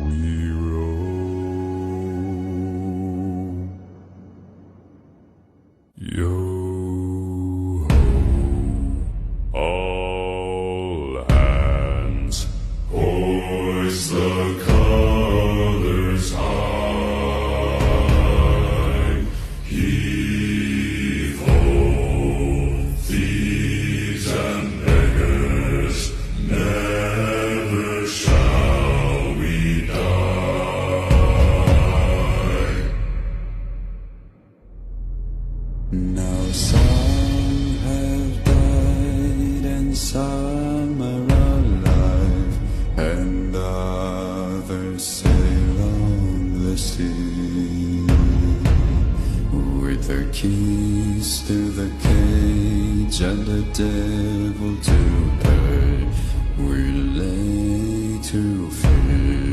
we roll. Yo ho, all hands, hoist the colors high. Heave ho, thieves and beggars, never shall we die. Now some have died and some are alive, and others sail on the sea. With the keys to the cage and the devil to pay, we lay to fear.